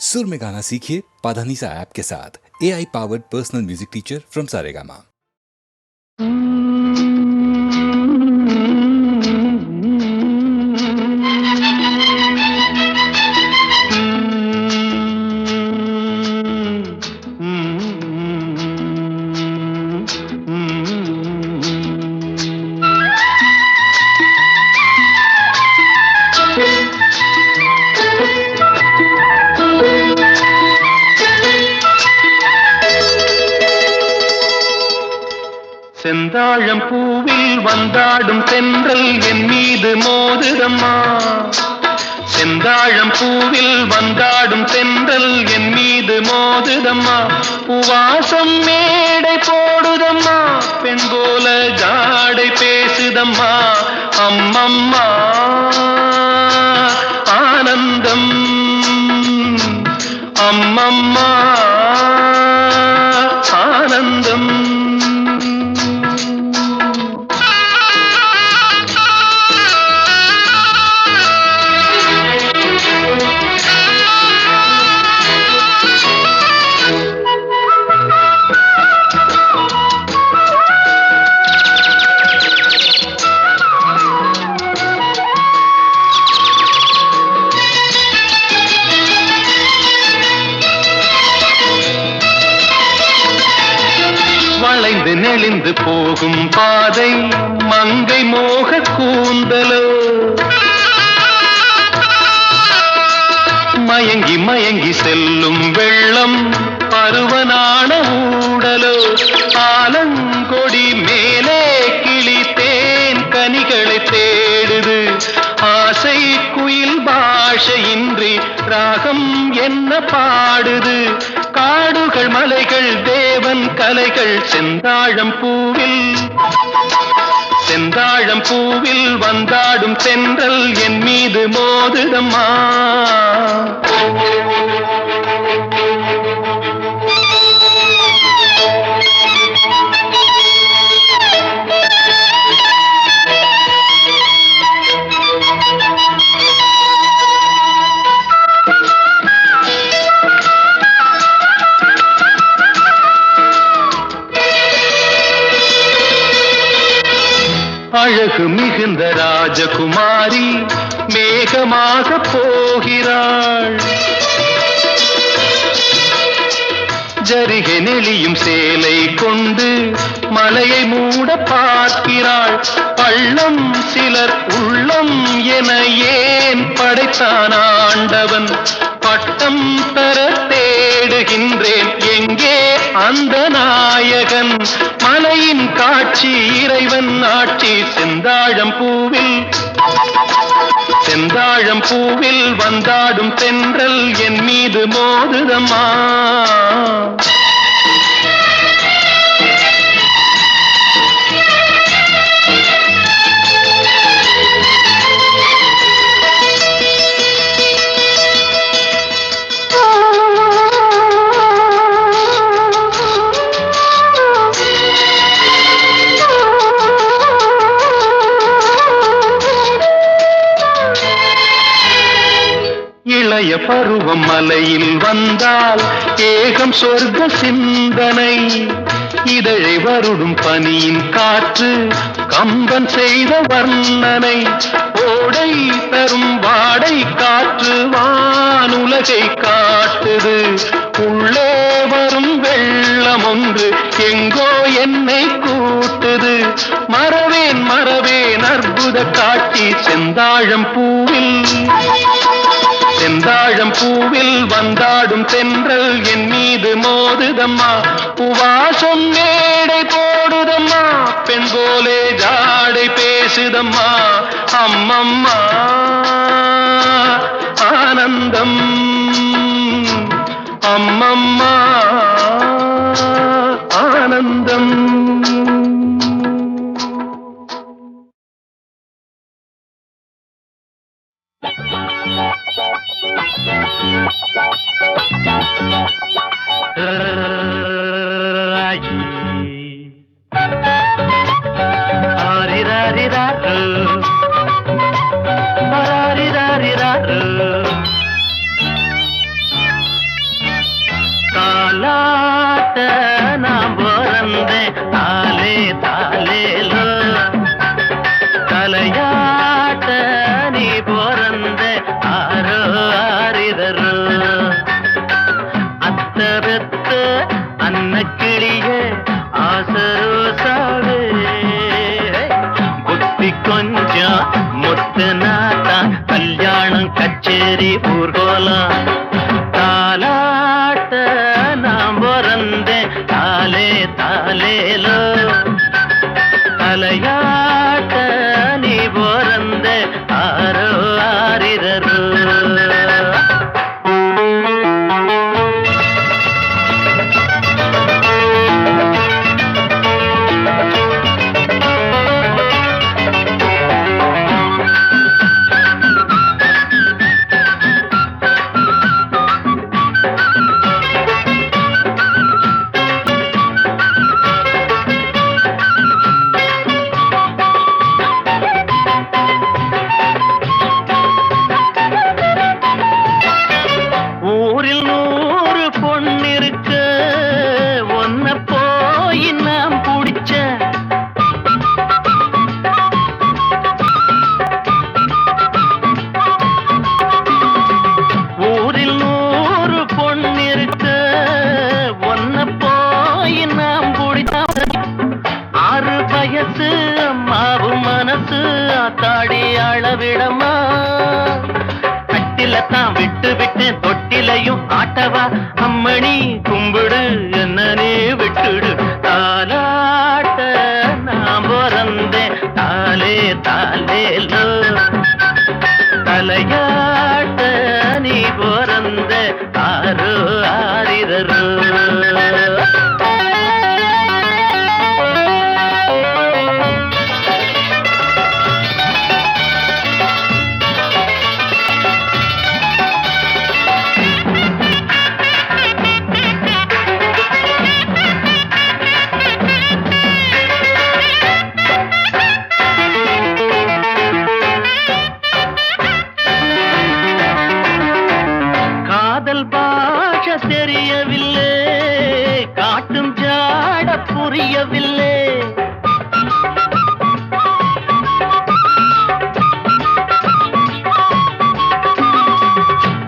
सुर में गाना सीखिए पाधानीसा ऐप के साथ। AI powered personal music teacher from Saregama. செந்தாழம் பூவில் வந்தாடும் தென்றல் என் மீது மோதுதம்மா. செந்தாழம் பூவில் வந்தாடும் தென்றல் என் மீது மோதுதம்மா. பூவாசம் மேடை போடுதம்மா, பெண் போல ஜாடை பேசுதம்மா. அம்மம்மா ஆனந்தம், அம்மம்மா ஆனந்தம். வளைந்து நெளிந்து போகும் பாதை மங்கை மோக கூந்தலோ, மயங்கி மயங்கி செல்லும் வெள்ளம் பருவனான ஊடலோ. ஆலங்கொடி மேலே கிளி தேன் கனிகளை தேடுது, ஆசை குயில் பாஷையின்றி ராகம் என்ன பாடுது. காடுகள் மலைகள் தேவன் கலைகள் செந்தாழம் பூவில், செந்தாழம் பூவில் வந்தாடும் தென்றல் என் மீது மோதுதம்மா. அழகு மிகுந்த ராஜகுமாரி மேகமாக போகிறாள், ஜரிகை நெளியும் சேலை கொண்டு மலையை மூட பார்க்கிறாள். பள்ளம் சிலர் உள்ளம் என ஏன் படைத்தான் ஆண்டவன், பட்டம் தர தேடுகின்றேன் எங்கே அந்த நாயகன். மலையின் காட்சி இறைவன் ஆட்சி செந்தாழம் பூவில், செந்தாழம் பூவில் வந்தாடும் தென்றல் என் மீது மோதுதம்மா. இளைய பருவம் மலையில் வந்தால் ஏகம் சொர்க்க சிந்தனை, இதழை வருடும் பனியின் காற்று கம்பன் செய்த வர்ணனை. ஓடை தரும் வாடை காற்று வானுலகை காட்டுது, உள்ளே வரும் வெள்ளம் ஒன்று எங்கோ என்னை கூட்டுது. மறவேன் மறவேன் அற்புத காட்சி செந்தாழம் பூவில், செந்தாழம் பூவில் வந்தாடும் தென்றல் என் மீது மோதுதம்மா. பூவாசம் மேடை போடுதம்மா, பெண் போலே ஜாடை பேசுதம்மா. அம்மம்மா ஆனந்தம், அம்மம்மா ஆனந்தம். அன்னக்கிளியே ஆசரோசாவே புத்தி கொஞ்சம் முத்து நாத்தான் கல்யாணம் கச்சேரி ஊர்கோலம் தாலாட்ட நாம் பிறந்தேன் தாலே தாலேலோ தலையாட்ட நீ பிறந்த ஆரோ ஆரிரரோ அம்மாவும் மனசு ஆத்தாடி அளவிடமா கட்டிலத்தான் விட்டு விட்டேன் தொட்டிலையும் ஆட்டவா அம்மணி கும்பிடு என்னனே விட்டுடு தாலாட்ட நான் பிறந்தேன் தாலே தாலேலோ தலையாட்ட நீ பிறந்த ஆரோ ஆரிரரோ தெரியவில்லை காட்டும் ஜாட புரியவில்லை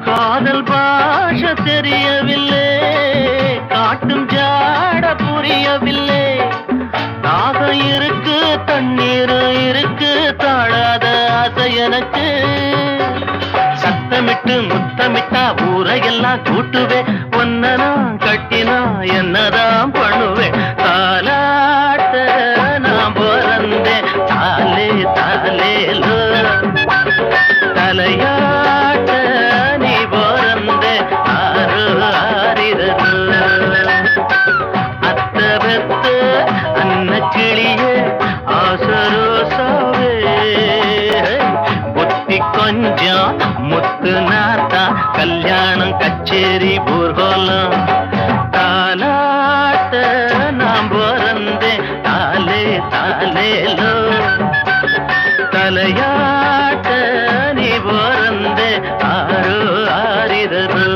காதல் பாஷ தெரியவில்லை காட்டும் ஜாட புரியவில்லை தாகம் இருக்கு தண்ணீர் இருக்கு தாழாத ஆசை எனக்கு சத்தமிட்டு முத்தமிட்டா ஊரையெல்லாம் கூட்டுவேன் ஒன்னனா கட்டினா என்னதான் பண்ணுவேன் தாலாட்ட நான் பிறந்தேன் தாலே தாலேலோ தலையாட்ட நீ பிறந்த ஆரோ ஆரிரரோ அத்த பெத்த அன்னக்கிளியே ஆசரோசாவே புத்தி கொஞ்சம் முத்து நாத்தா கல்யாணம் கச்சேரி ஊர்கோலம் தாலாட்ட நாம் பிறந்தேன் தாலே தாலேலோ தலையாட்ட நீ பிறந்த ஆரோ ஆரிரரோ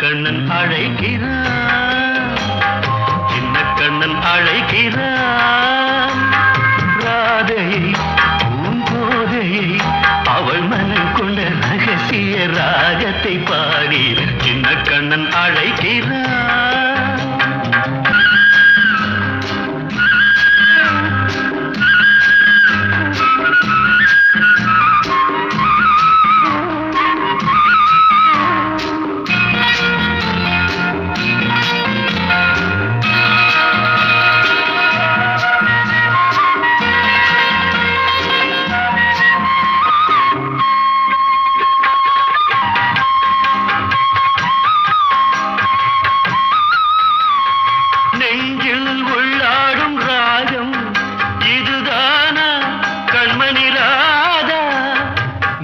கண்ணன் அழைக்கிறான், சின்ன கண்ணன் அழைக்கிறான். ராதையை பூங்கோதையை அவள் மனம் கொண்ட ரகசிய ராகத்தை பாடி சின்ன கண்ணன் அழைக்கிறான். நெஞ்சில் உள்ளாடும் ராகம் இதுதானா கண்மணி ராதா,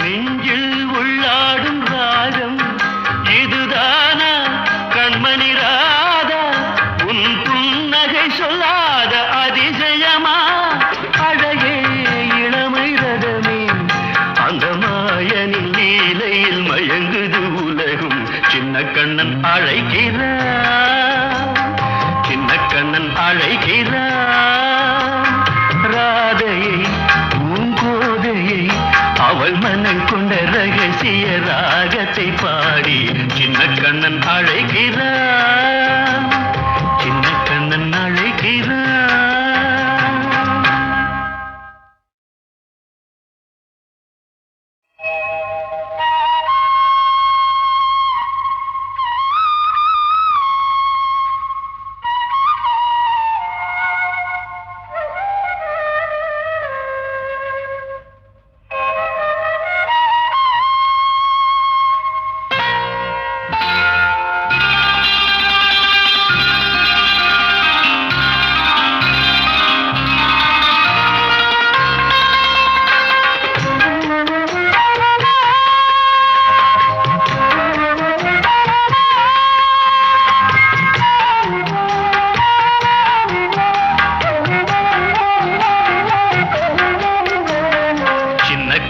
நெஞ்சில் உள்ளாடும் ராகம் இதுதானா கண்மணி ராதா. உன் புன்னகை சொல்லாத அதிசயமா, அழகே இளமை ரதமே, அந்த மாயனின் லீலையில் மயங்குது உலகும். சின்ன கண்ணன் அழைக்கிறான், சின்ன கண்ணன் அழைக்கிறான். ராதையை பூங்கோதையை அவள் மனம் கொண்ட ரகசிய ராகத்தை பாடி சின்ன கண்ணன் அழைக்கிறான், சின்ன கண்ணன் அழைக்கிறான்.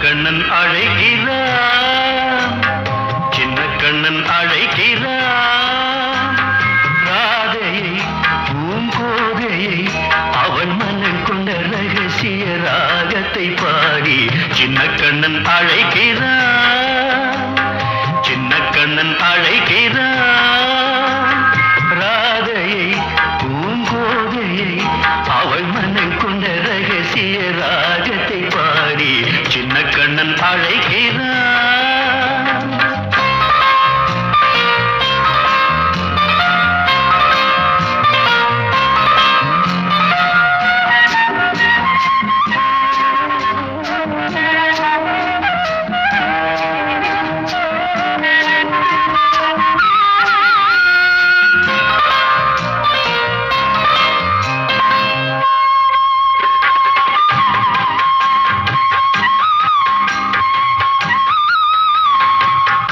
கண்ணன் அழைக்கிறான், சின்ன கண்ணன் அழைக்கிறான். ராதையை பூங்கோதையை அவன் மனம் கொண்ட ரகசிய ராகத்தை பாடி சின்ன கண்ணன் அழைக்கிறான், சின்ன கண்ணன் அழைக்கிறான். ராதையை பூங்கோதையை அவள் மனம் கொண்ட ரகசிய ராகத்தை பாடி சின்ன கண்ணன் அழைக்கிறான்.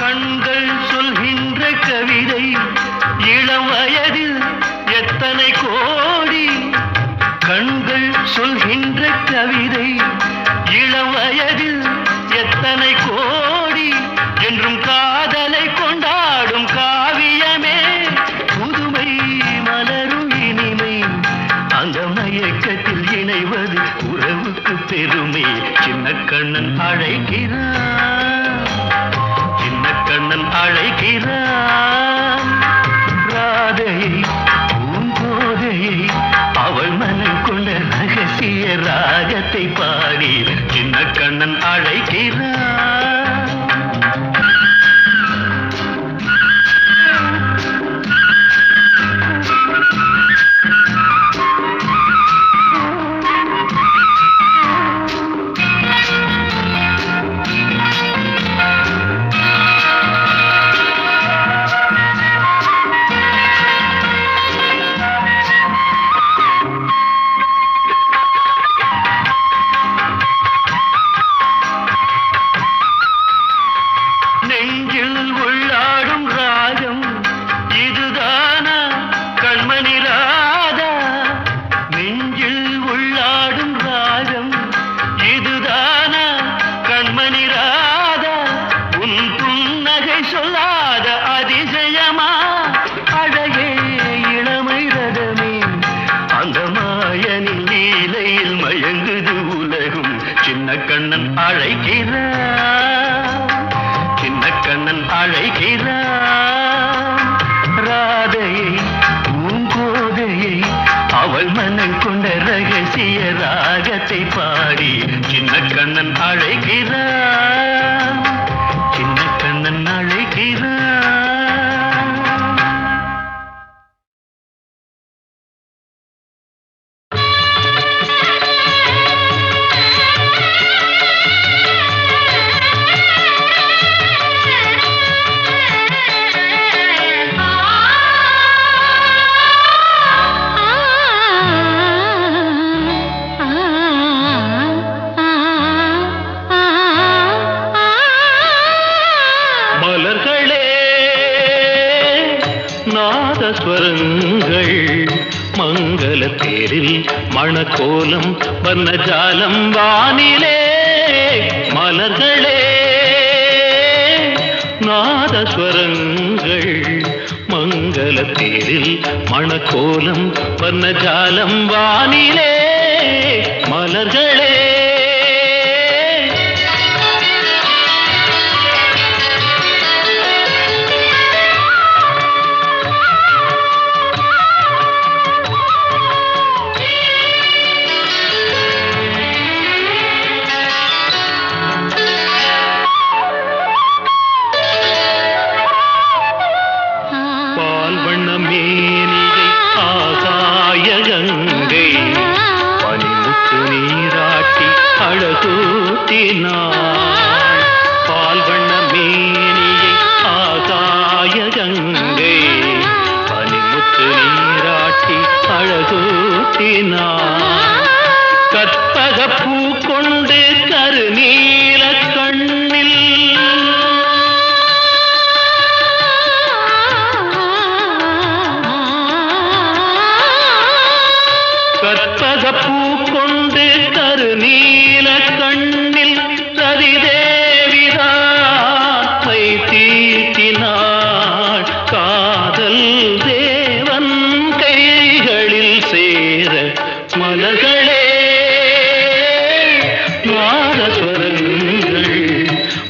கண்கள் சொல்கின்ற கவிதை இளம் வயதில் எத்தனை கோடி, கண்கள் சொல்கின்ற கவிதை இளம் வயதில் எத்தனை கோடி. என்றும் காதலை கொண்டாடும் காவியமே, புதுமை மலரும் இனிமை, அந்த மயக்கத்தில் இணைவது உறவுக்கு பெருமை. சின்ன கண்ணன் அழைக்கிறான், சின்ன கண்ணன் அழைக்கிறான். ராதையை பூங்கோதையை அவள் மனம் கொண்ட ரகசிய ராகத்தை பாடி சின்ன கண்ணன் அழைக்கிறான். கண்ணன் அழைக்கிறான், சின்ன கண்ணன் அழைக்கிறான். ராதையை பூங்கோதையை அவள் மனம் கொண்ட ரகசிய ராகத்தை பாடி சின்ன கண்ணன் அழைக்கிறான், சின்ன கண்ணன் அழைக்கிறான். நாதஸ்வரங்கள் மங்கள தேரில் மணக்கோலம் வர்ணஜாலம் வானிலே. மலர்களே நாதஸ்வரங்கள் மங்கள தேரில் மணக்கோலம் வர்ணஜாலம் வானிலே. மலர்களே பால் வண்ண மேனியை ஆகாய கங்கை பனிமுத்து நீராட்டி அழகூட்டினான். கற்பக பூ கொண்டு கருநீல கண்ணில் கற்பக பூ கொண்டு கருநீல கண்ணில் ரதிதேவிதான் மை தீட்டினாள். காதல் தேவன் கைகளில் சேர மலர்களே நாதஸ்வரங்கள்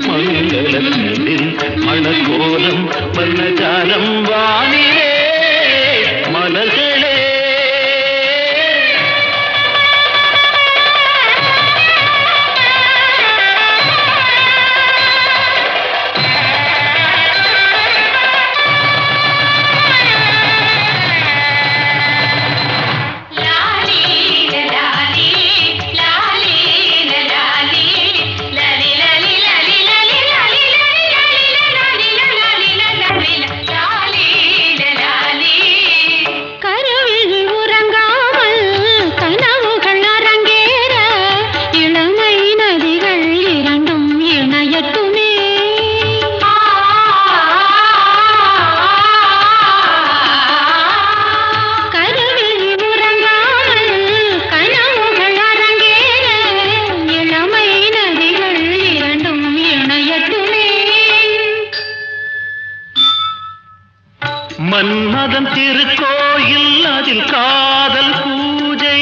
மங்களத்தில் மணக்கோலம் வர்ணஜாலம் வானிலே. மலர்களே மன்மதன் திருக்கோயில் அதில் காதல் பூஜை.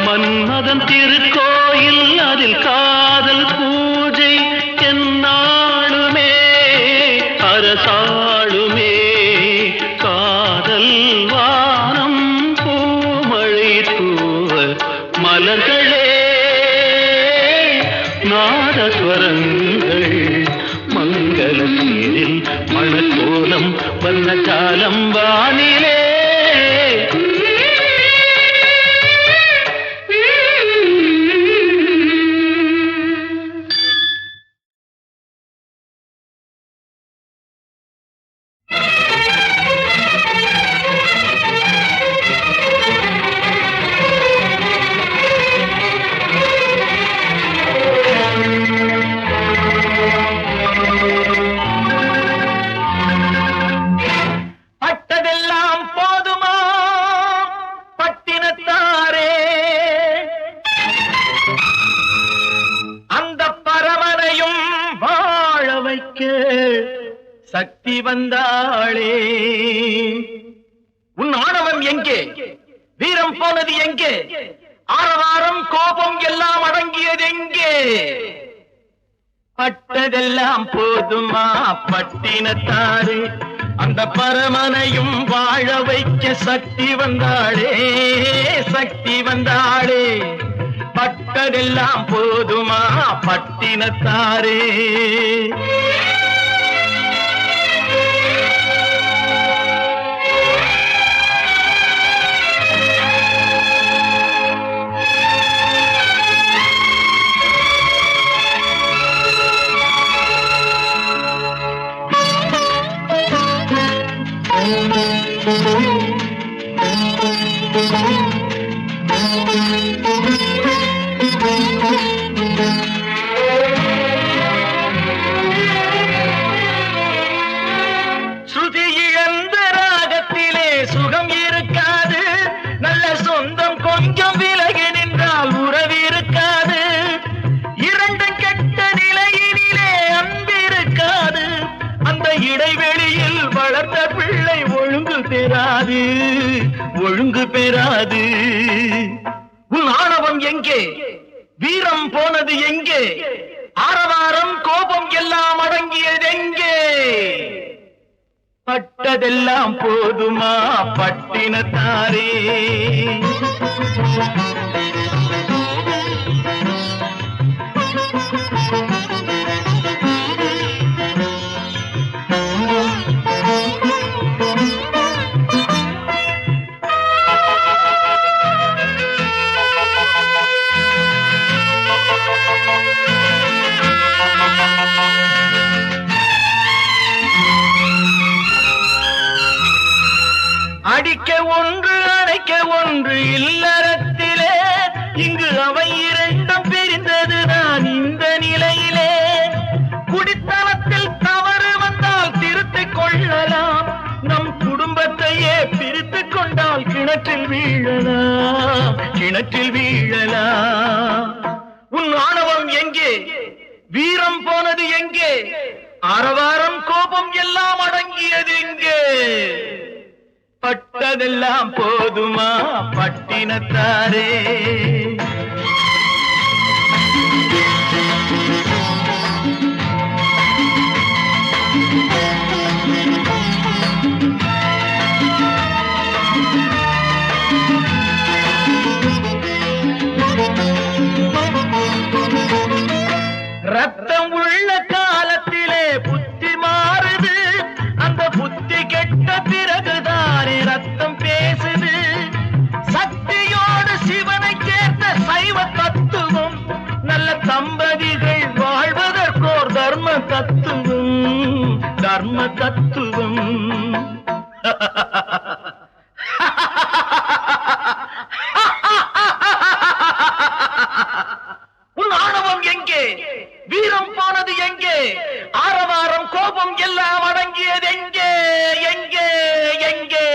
மன்மதன் திருக்கோயில் அதில் காதல் பூஜை. என்னாளுமே அரசாளுமே காதல் வானம் பூமழை தூவ. மலர்களே நாதஸ்வரங்கள் மங்கள தேரில் மணக்கோலம் வர்ணஜாலம் வானிலே. பட்டதெல்லாம் சக்தி வந்தாளே. உன் ஆணவம் எங்கே? வீரம் போனது எங்கே? ஆரவாரம் கோபம் எல்லாம் அடங்கியது எங்கே? பட்டதெல்லாம் போதுமா பட்டினத்தாரு? அந்த பரமனையும் வாழ வைக்க சக்தி வந்தாளே, சக்தி வந்தாளே. பட்டதெல்லாம் போதுமா பட்டினத்தாரே? ஸ்ருதி இழந்த ராகத்திலே சுகம் இருக்காது. நல்ல சொந்தம் கொஞ்சம் விலகி நின்றால் உறவு இருக்காது. இரண்டும் கெட்ட நிலையினிலே அன்பு இருக்காது. அந்த இடைவெளியில் வளர்ந்த பிள்ளை ஒழுங்கு பெறாது, ஒழுங்கு பெறாது. உன் ஆணவம் எங்கே? வீரம் போனது எங்கே? ஆரவாரம் கோபம் எல்லாம் அடங்கியது எங்கே? பட்டதெல்லாம் போதுமா பட்டினத்தாரே? அடிக்க ஒன்று அணைக்க ஒன்று இல்லறத்திலே. இங்கு அவை இரண்டும் பிரிந்தது நான் இந்த நிலையிலே. குடித்தனத்தில் தவறு வந்தால் திருத்திக் கொள்ளலாம். நம் குடும்பத்தையே பிரித்துக் கொண்டால் கிணற்றில் வீழலாம், கிணற்றில் வீழலாம். உன் ஆணவம் எங்கே? வீரம் போனது எங்கே? ஆரவாரம் கோபம் எல்லாம் அடங்கியது எங்கே? பட்டதெல்லாம் போதுமா பட்டினத்தாரே? ரத்தம் உள்ள காலத்திலே புத்தி மாறுது. அந்த புத்தி கெட்ட பிறகுதானே ரத்தம் பேசுது. சக்தியோடு சிவனை சேர்ந்த சைவ தத்துவம். நல்ல தம்பதிகள் வாழ்வதற்கோர் தர்ம தத்துவம், தர்ம தத்துவம். உன் ஆணவம் எங்கே? வீரம் போனது எங்கே? ஆரவாரம் கோபம் எல்லாம் அடங்கியது எங்கே? எங்கே? எங்கே?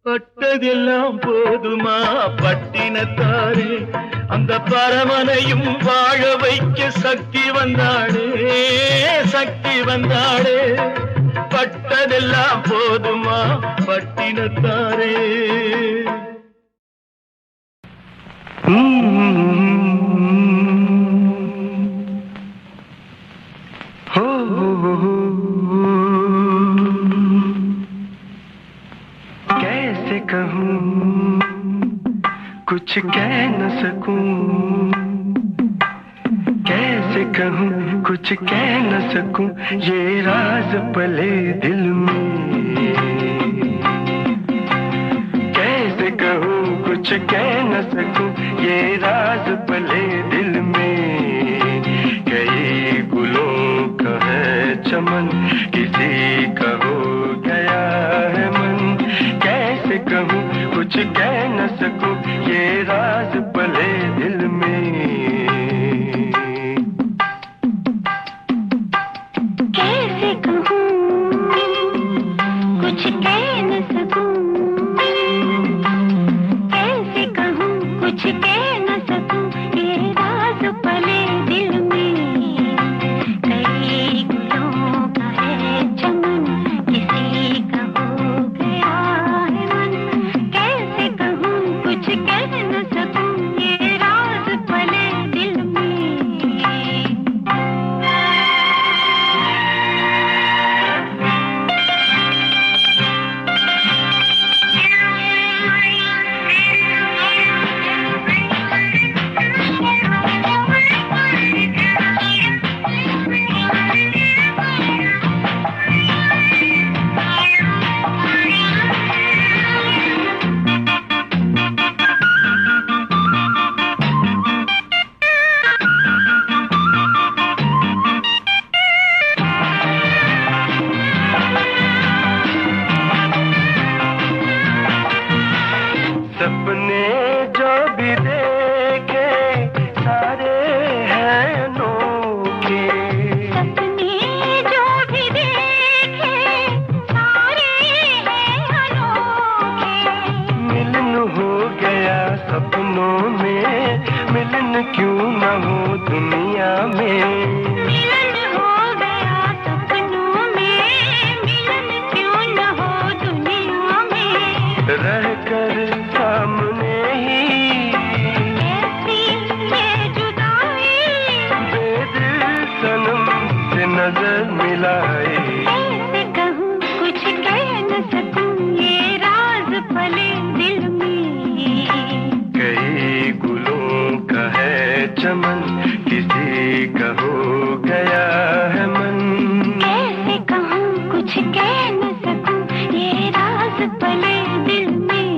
பட்டதெல்லாம் போதுமா பட்டினத்தாரே? அந்த பரமனையும் வாழ வைக்க சக்தி வந்தாளே, சக்தி வந்தாளே. பட்டதெல்லாம் போதுமா பட்டினத்தாரே? कैसे कहूँ कुछ कह न सकूं, कैसे कहूँ कुछ कह न सकूं, ये राज पले दिल में। कैसे कहूँ कुछ कह न सकूं, ये राज पले दिल में। कई गुलों का है चमन, किसी का हो गया है मन। कैसे कहूँ कुछ कह न सकूं, ये राज पले दिल में। कैसे कहूँ कुछ कह न सकूं, कैसे कहूँ कुछ कह न सकूं, ये राज न हो दुनिया में। मिलन हो गया सपनों में, मिलन क्यों न हो दुनिया में। रह कर सामने ही कैसी ये जुदाई, बेदिल सनम से नजर मिलाए। कैसे कहूँ कुछ कह न सकूँ, ये राज पले दिल में। कई गुलों का है चमन, किसी का हो गया है मन। कैसे कहूँ कुछ कह न सकूँ, ये राज पले दिल में।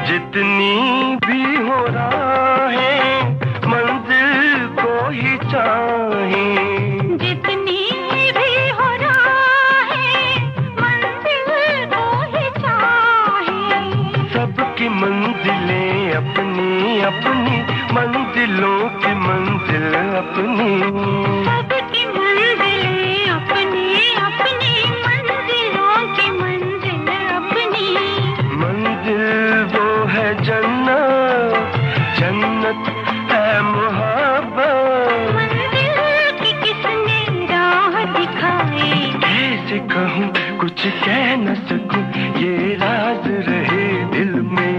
जितनी भी हो राहें मंजिल को ही चाहें। जितनी भी हो राहें मंजिल को ही चाहे। सबकी मंजिलें अपनी अपनी, मंजिलों की मंजिल अपनी। सबकी मंजिलें अपनी अपनी, मंजिलों की मंजिल अपनी। मंजिल वो है जन्नत, जन्नत है मोहब्बत। मंजिल की किसने राह दिखाई। कैसे कहूँ कुछ कह न सकूँ, ये राज रहे दिल में।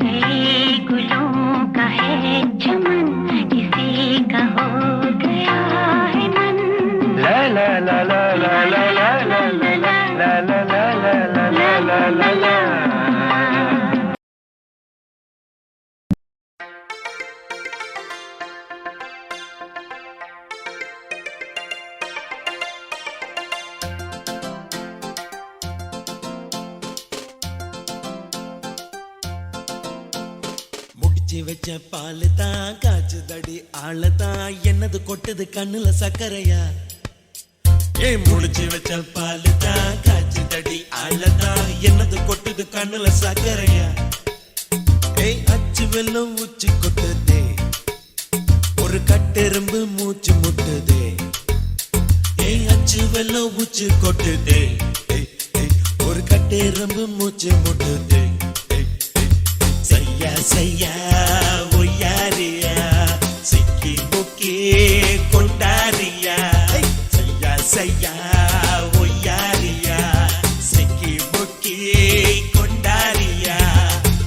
कई गुलों का है चमन, किसी का हो गया है मन। ला ला ला ला ला ला ला ला ला ला ला ला ला ला ला ला। முடிச்சு வச்ச பால் தான் காய்ச்சுதடி ஆளதான், என்னது கொட்டுது கண்ணுல சக்கரையா. ஏய் முடிச்சு வச்ச பால் தான் காய்ச்சுதடி ஆளதான், என்னது கொட்டுது கண்ணுல சக்கரையா. ஏய் அச்சு வெல்லம் ஊச்சி கொட்டுதே, ஒரு கட்டெரும்பு மூச்சு முட்டுதே. ஏய் அச்சு வெல்லம் ஊச்சி கொட்டுதே, ஏய், ஏய், ஒரு கட்டெரும்பு மூச்சு முட்டுதே. சையா சையா ஒய்யாரியா, சிக்கி முக்கி கொண்டாரியா. சையா சையா ஒய்யாரியா, சிக்கி முக்கி கொண்டாரியா.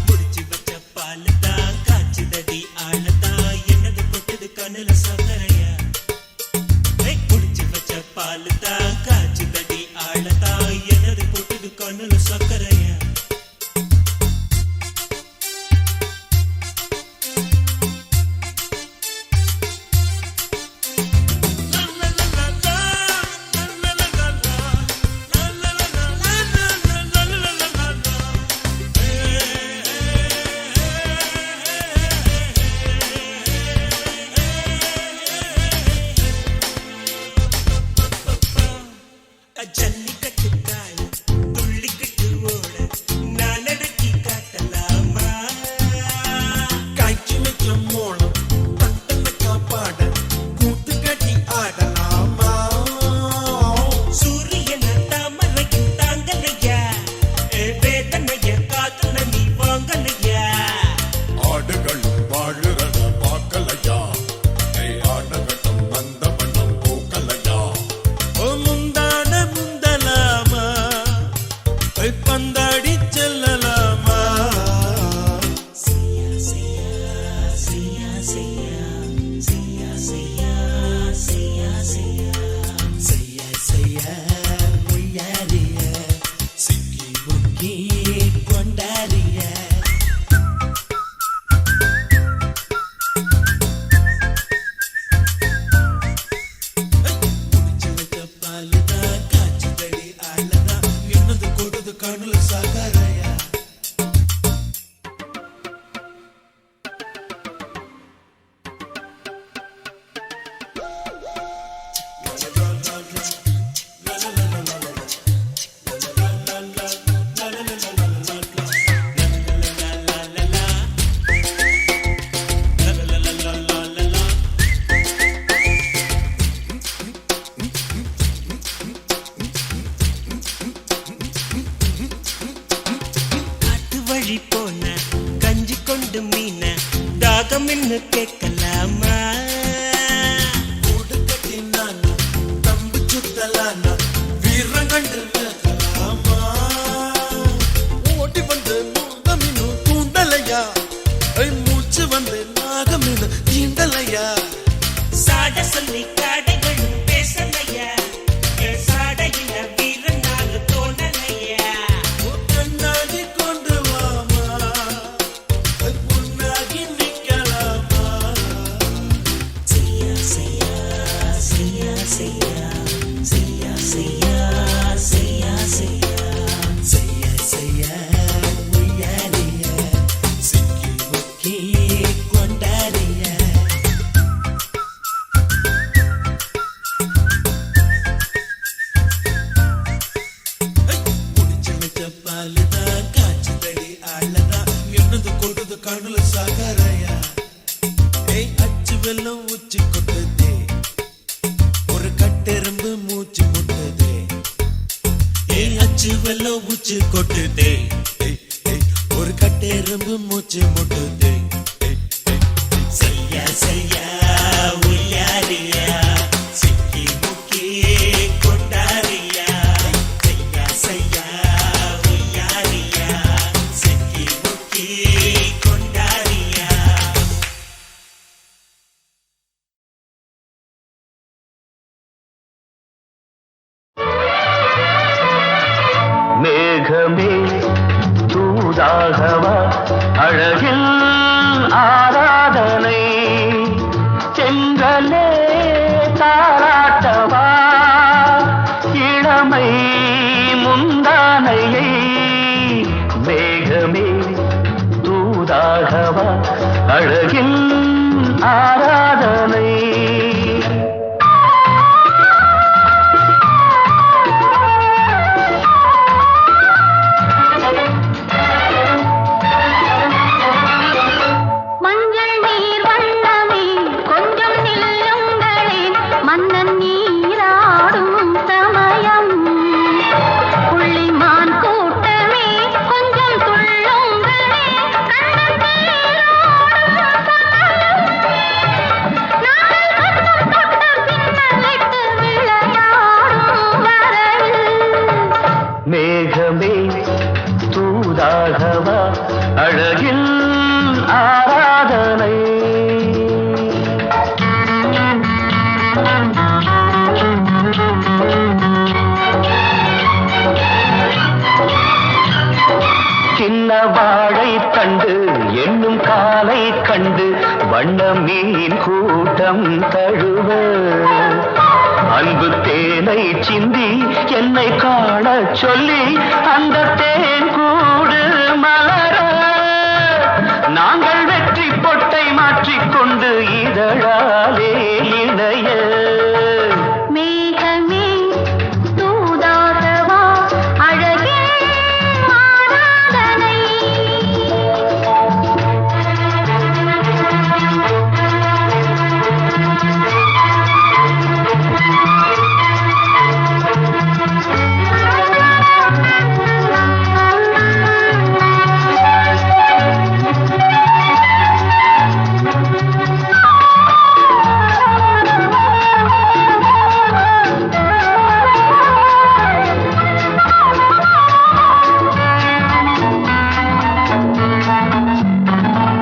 முடிச்சு வச்ச பால் தான் காய்ச்சுதடி ஆளதான், என்னது கொட்டுது கண்ணுல சக்கரையா. முடிச்சு வச்ச பால் தான் காய்ச்சுதடி ஆளதான், என்னது கொட்டுது கண்ணுல சக்கரையா. சொல்லி கடைகளும் பேசலையா என் சாடையில வீரனாக தோணலையா கண்ணாடி கொண்டு வாமா முன்னாடி நிக்கலாமா செய்யா செய்யா செய்யா செய்யா செய்யா செய்யா செய்யா செய்யா செய்யா செய்யா உய்யாரியா சிக்கி முக்கி கொண்டாடியா குடிச்சு வச்ச பாலுதான் காய்ச்சதடி ஆளதான் என்னது கொட்டுது கண்ணுல சாகரையா ஏய் அச்சு வெள்ளம் உச்சி கொட்டுதே ஒரு கட்டெரும்பு மூச்சு முட்டுதே ஏய் அச்சு வெள்ளம் உச்சி கொட்டுதே ஒரு கட்டெரும்பு மூச்சு முட்டுதே செய்யா செய்யா உய்யாரியா சிக்கி முக்கி கொண்டாரியா செய்யா செய்யா உய்யாரியா சிக்கி முக்கி கொண்டாரியா மேகமே தூதாகவா அழகில் ஆராதனை செங்கலே தாராட்டவா இளமை முந்தானையை மேகமே தூதாகவா அழகில் ஆராதனை மஞ்சள் நீர் வண்ணமே கொஞ்சம் நில்லுங்களேன் மன்னன் நீராடும் சமயம் புள்ளிமான் கூட்டமே கொஞ்சம் துள்ளுங்களே கண்ணன் நீராடும் சமயம் நாங்கள் கொஞ்சம் தொட்டு பின்னலிட்டு விளையாடும் வரவில் மேகமே தூதாகவா அழகில் ஆராதனை சின்ன வாழை தண்டு என்னும் காலை கண்டு வண்ண மீன் கூட்டம் தழுவ அன்பு தேனை சிந்தி என்னை காண சொல்லி அந்த தேன் கூடு மலர நாங்கள் வெற்றி பொட்டை மாற்றிக்கொண்டு இதழாலே இணைய மேகமே தூதாகவா அழகே ஆராதனை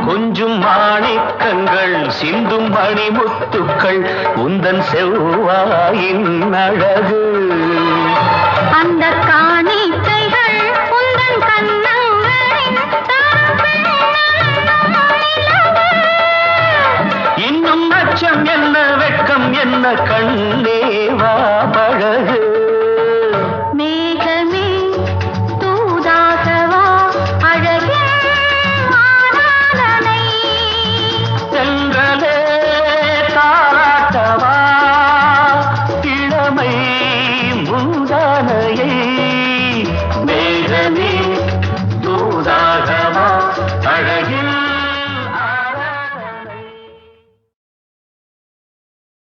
கொஞ்சும் மாணிக்கங்கள் சிந்தும் மணிமுத்துக்கள் உந்தன் செவ்வாயின் அழகு அந்த காணிக்கைகள் உந்தன் கண்ணங்களின் இன்னும் அச்சம் என்ன வெட்கம் என்ன கண்